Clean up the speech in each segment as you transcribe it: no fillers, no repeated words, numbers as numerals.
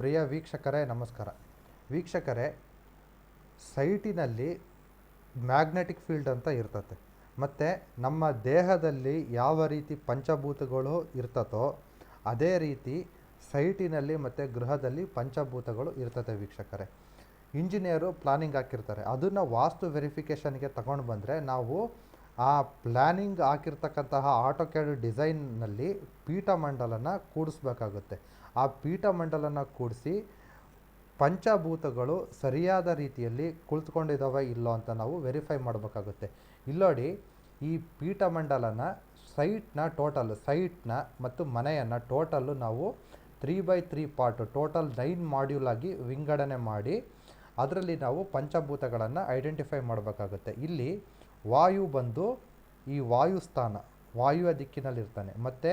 ಪ್ರಿಯ ವೀಕ್ಷಕರೇ ನಮಸ್ಕಾರ. ವೀಕ್ಷಕರೇ, ಸೈಟಿನಲ್ಲಿ ಮ್ಯಾಗ್ನೆಟಿಕ್ ಫೀಲ್ಡ್ ಅಂತ ಇರ್ತತೆ. ಮತ್ತು ನಮ್ಮ ದೇಹದಲ್ಲಿ ಯಾವ ರೀತಿ ಪಂಚಭೂತಗಳು ಇರ್ತತೋ ಅದೇ ರೀತಿ ಸೈಟಿನಲ್ಲಿ ಮತ್ತು ಗೃಹದಲ್ಲಿ ಪಂಚಭೂತಗಳು ಇರ್ತತೆ ವೀಕ್ಷಕರೇ. ಇಂಜಿನಿಯರು ಪ್ಲಾನಿಂಗ್ ಹಾಕಿರ್ತಾರೆ, ಅದನ್ನು ವಾಸ್ತು ವೆರಿಫಿಕೇಷನ್ಗೆ ತಗೊಂಡು ಬಂದರೆ ನಾವು ಆ ಪ್ಲ್ಯಾನಿಂಗ್ ಹಾಕಿರ್ತಕ್ಕಂತಹ ಆಟೋಕ್ಯಾಡ್ ಡಿಸೈನ್ನಲ್ಲಿ ಪೀಠಮಂಡಲನ ಕೂಡಿಸ್ಬೇಕಾಗುತ್ತೆ. ಆ ಪೀಠಮಂಡಲನ ಕೂಡಿಸಿ ಪಂಚಭೂತಗಳು ಸರಿಯಾದ ರೀತಿಯಲ್ಲಿ ಕುಳಿತುಕೊಂಡಿದ್ದಾವೆ ಇಲ್ಲೋ ಅಂತ ನಾವು ವೆರಿಫೈ ಮಾಡಬೇಕಾಗುತ್ತೆ. ಇಲ್ಲೋಡಿ, ಈ ಪೀಠಮಂಡಲನ ಸೈಟ್ನ ಮತ್ತು ಮನೆಯನ್ನು ಟೋಟಲ್ಲು ನಾವು 3x3 ಪಾರ್ಟು ಟೋಟಲ್ 9 ಮಾಡ್ಯೂಲ್ ಆಗಿ ವಿಂಗಡಣೆ ಮಾಡಿ ಅದರಲ್ಲಿ ನಾವು ಪಂಚಭೂತಗಳನ್ನು ಐಡೆಂಟಿಫೈ ಮಾಡಬೇಕಾಗುತ್ತೆ. ಇಲ್ಲಿ ವಾಯು ಬಂದು ಈ ವಾಯುಸ್ಥಾನ ವಾಯುವ್ಯ ದಿಕ್ಕಿನಲ್ಲಿರ್ತಾನೆ, ಮತ್ತು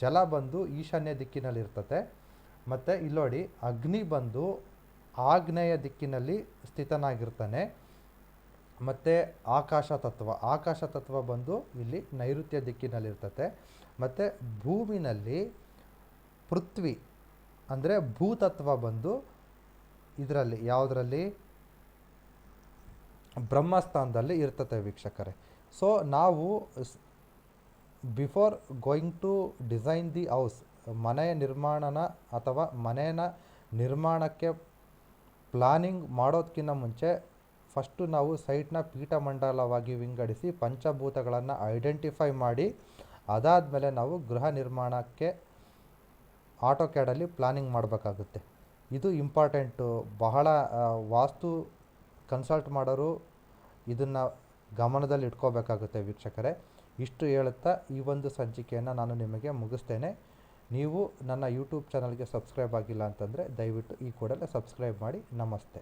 ಜಲ ಬಂದು ಈಶಾನ್ಯ ದಿಕ್ಕಿನಲ್ಲಿರ್ತತೆ, ಮತ್ತು ಇಲ್ಲೋಡಿ ಅಗ್ನಿ ಬಂದು ಆಗ್ನೇಯ ದಿಕ್ಕಿನಲ್ಲಿ ಸ್ಥಿತನಾಗಿರ್ತಾನೆ, ಮತ್ತು ಆಕಾಶ ತತ್ವ ಬಂದು ಇಲ್ಲಿ ನೈಋತ್ಯ ದಿಕ್ಕಿನಲ್ಲಿರ್ತತೆ, ಮತ್ತು ಭೂಮಿನಲ್ಲಿ ಪೃಥ್ವಿ ಅಂದರೆ ಭೂತತ್ವ ಬಂದು ಇದರಲ್ಲಿ ಯಾವುದರಲ್ಲಿ ಬ್ರಹ್ಮಸ್ಥಾನದಲ್ಲಿ ಇರ್ತತೆ ವೀಕ್ಷಕರೇ. ಸೊ ನಾವು before going to design the house, ಮನೆಯ ನಿರ್ಮಾಣಕ್ಕೆ ಪ್ಲಾನಿಂಗ್ ಮಾಡೋದಕ್ಕಿಂತ ಮುಂಚೆ ಫಸ್ಟು ನಾವು ಸೈಟ್ನ ಪೀಠಮಂಡಲವಾಗಿ ವಿಂಗಡಿಸಿ ಪಂಚಭೂತಗಳನ್ನು ಐಡೆಂಟಿಫೈ ಮಾಡಿ ಅದಾದಮೇಲೆ ನಾವು ಗೃಹ ನಿರ್ಮಾಣಕ್ಕೆ ಆಟೋಕ್ಯಾಡಲ್ಲಿ ಪ್ಲಾನಿಂಗ್ ಮಾಡಬೇಕಾಗುತ್ತೆ. ಇದು ಇಂಪಾರ್ಟೆಂಟು. ಬಹಳ ವಾಸ್ತು ಕನ್ಸಲ್ಟ್ ಮಾಡೋರು ಇದನ್ನು ಗಮನದಲ್ಲಿ ಇಟ್ಕೋಬೇಕಾಗುತ್ತೆ ವೀಕ್ಷಕರೇ. ಇಷ್ಟು ಹೇಳುತ್ತಾ ಈ ಒಂದು ಸಂಚಿಕೆಯನ್ನು ನಾನು ನಿಮಗೆ ಮುಗಿಸ್ತೇನೆ. ನೀವು ನನ್ನ ಯೂಟ್ಯೂಬ್ ಚಾನಲ್ಗೆ ಸಬ್ಸ್ಕ್ರೈಬ್ ಆಗಿಲ್ಲ ಅಂತಂದರೆ ದಯವಿಟ್ಟು ಈ ಕೂಡಲೇ ಸಬ್ಸ್ಕ್ರೈಬ್ ಮಾಡಿ. ನಮಸ್ತೆ.